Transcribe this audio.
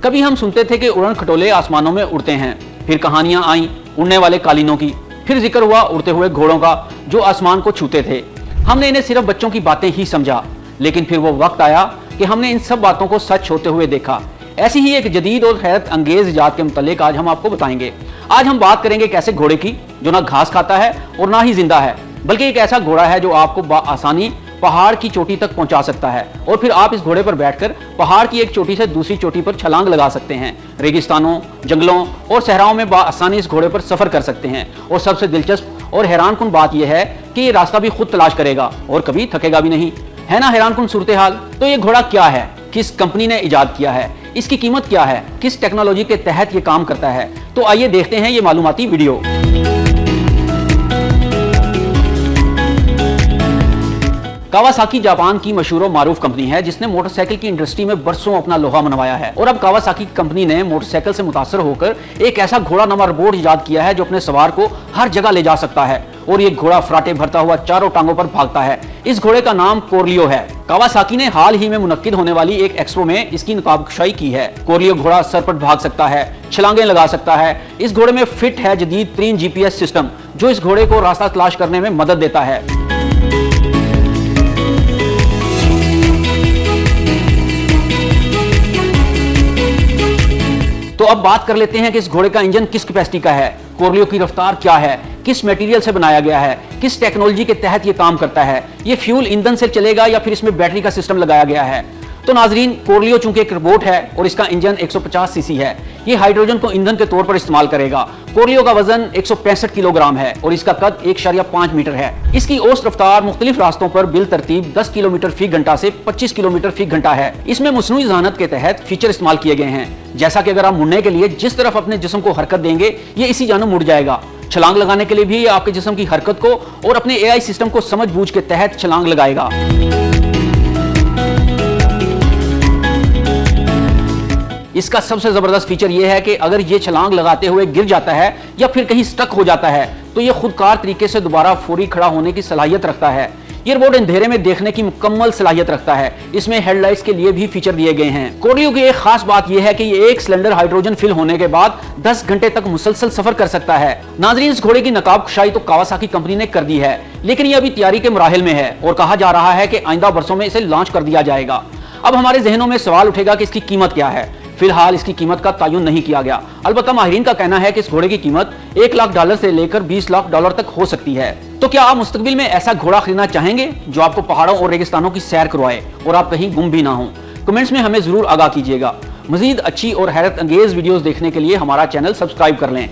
कभी हम सुनते थे कि उड़न खटोले आसमानों में उड़ते हैं, फिर कहानियां आईं उड़ने वाले कालीनों की, फिर जिक्र हुआ उड़ते हुए घोड़ों का जो आसमान को छूते थे। हमने इन्हें सिर्फ बच्चों की बातें ही समझा, लेकिन फिर वो वक्त आया कि हमने इन सब बातों को सच होते हुए देखा। ऐसी ही एक जदीद और हैरत अंगेज इजाद के मुतालिक आज हम आपको बताएंगे। आज हम बात करेंगे एक ऐसे घोड़े की जो ना घास खाता है और ना ही जिंदा है, बल्कि एक ऐसा घोड़ा है जो आपको आसानी पहाड़ की चोटी तक पहुंचा सकता है और फिर आप इस घोड़े पर बैठकर पहाड़ की एक चोटी से दूसरी चोटी पर छलांग लगा सकते हैं। रेगिस्तानों, जंगलों और सहराओं में आसानी इस घोड़े पर सफर कर सकते हैं। और सबसे दिलचस्प और हैरानकुन बात यह है कि ये रास्ता भी खुद तलाश करेगा और कभी थकेगा भी नहीं। है ना हैरानकुन सूरत हाल। तो ये घोड़ा क्या है, किस कंपनी ने इजाद किया है, इसकी कीमत क्या है, किस टेक्नोलॉजी के तहत ये काम करता है, तो आइए देखते हैं ये मालूमाती वीडियो। कावासाकी जापान की मशहूर और मारूफ कंपनी है जिसने मोटरसाइकिल की इंडस्ट्री में बरसों अपना लोहा मनवाया है। और अब कावासाकी कंपनी ने मोटरसाइकिल से मुतासर होकर एक ऐसा घोड़ा नमा रोबोट इजाद किया है जो अपने सवार को हर जगह ले जा सकता है। और ये घोड़ा फराटे भरता हुआ चारों टांगों पर भागता है। इस घोड़े का नाम कोरलियो है। कावासाकी ने हाल ही में मुनक्किद होने वाली एक एक्सपो में इसकी नकाबकशाई की है। कोरलियो घोड़ा सरपट भाग सकता है, छलांगें लगा सकता है। इस घोड़े में फिट है जदीद तरीन GPS सिस्टम जो इस घोड़े को रास्ता तलाश करने में मदद देता है। तो अब बात कर लेते हैं कि इस घोड़े का इंजन किस कैपेसिटी का है, कोरलियो की रफ्तार क्या है, किस मटेरियल से बनाया गया है, किस टेक्नोलॉजी के तहत ये काम करता है, ये फ्यूल ईंधन से चलेगा या फिर इसमें बैटरी का सिस्टम लगाया गया है। तो नाजरीन, कोरलियो चूंकि एक रोबोट है और इसका इंजन 150 सीसी है, ये हाइड्रोजन को ईंधन के तौर पर इस्तेमाल करेगा। कोरलियो का वजन 165 किलोग्राम है और इसका कद 1.5 मीटर है। इसकी औसत रफ्तार मुख्तलिफ रास्तों पर बिल तरतीब 10 किलोमीटर फी घंटा से 25 किलोमीटर फी घंटा है। इसमें मसनूई ज़हानत के तहत फीचर इस्तेमाल किए गए हैं, जैसा कि अगर आप मुड़ने के लिए जिस तरफ अपने जिस्म को हरकत देंगे ये इसी जानब मुड़ जाएगा। छलांग लगाने के लिए भी आपके जिस्म की हरकत को और अपने AI सिस्टम को समझ बूझ के तहत छलांग लगाएगा। इसका सबसे जबरदस्त फीचर यह है कि अगर ये छलांग लगाते हुए गिर जाता है या फिर कहीं स्टक हो जाता है तो ये खुदकार तरीके से दोबारा फौरी खड़ा होने की सलाहियत रखता है। ये रोबोट अंधेरे में देखने की मुकम्मल सलाहियत रखता है। इसमें हेडलाइट्स के लिए भी फीचर दिए गए हैं। कोरलियो की एक खास बात यह है कि ये एक सिलेंडर हाइड्रोजन फिल होने के बाद 10 घंटे तक मुसलसल सफर कर सकता है। नाजरीन, इस घोड़े की नकाबकशाई तो कावासाकी कंपनी ने कर दी है, लेकिन ये अभी तैयारी के मराहिल में है और कहा जा रहा है कि आइंदा बरसों में इसे लॉन्च कर दिया जाएगा। अब हमारे जहनों में सवाल उठेगा कि इसकी कीमत क्या है। फिलहाल इसकी कीमत का तयन नहीं किया गया। अलबत्ता माहिरीन का कहना है कि इस घोड़े की कीमत $1 लाख से लेकर $20 लाख तक हो सकती है। तो क्या आप मुस्तकबिल में ऐसा घोड़ा खरीदना चाहेंगे जो आपको पहाड़ों और रेगिस्तानों की सैर करवाए और आप कहीं गुम भी ना हो? कमेंट्स में हमें जरूर आगाह कीजिएगा। मजीद अच्छी और हैरत अंगेज वीडियोस देखने के लिए हमारा चैनल सब्सक्राइब कर लें।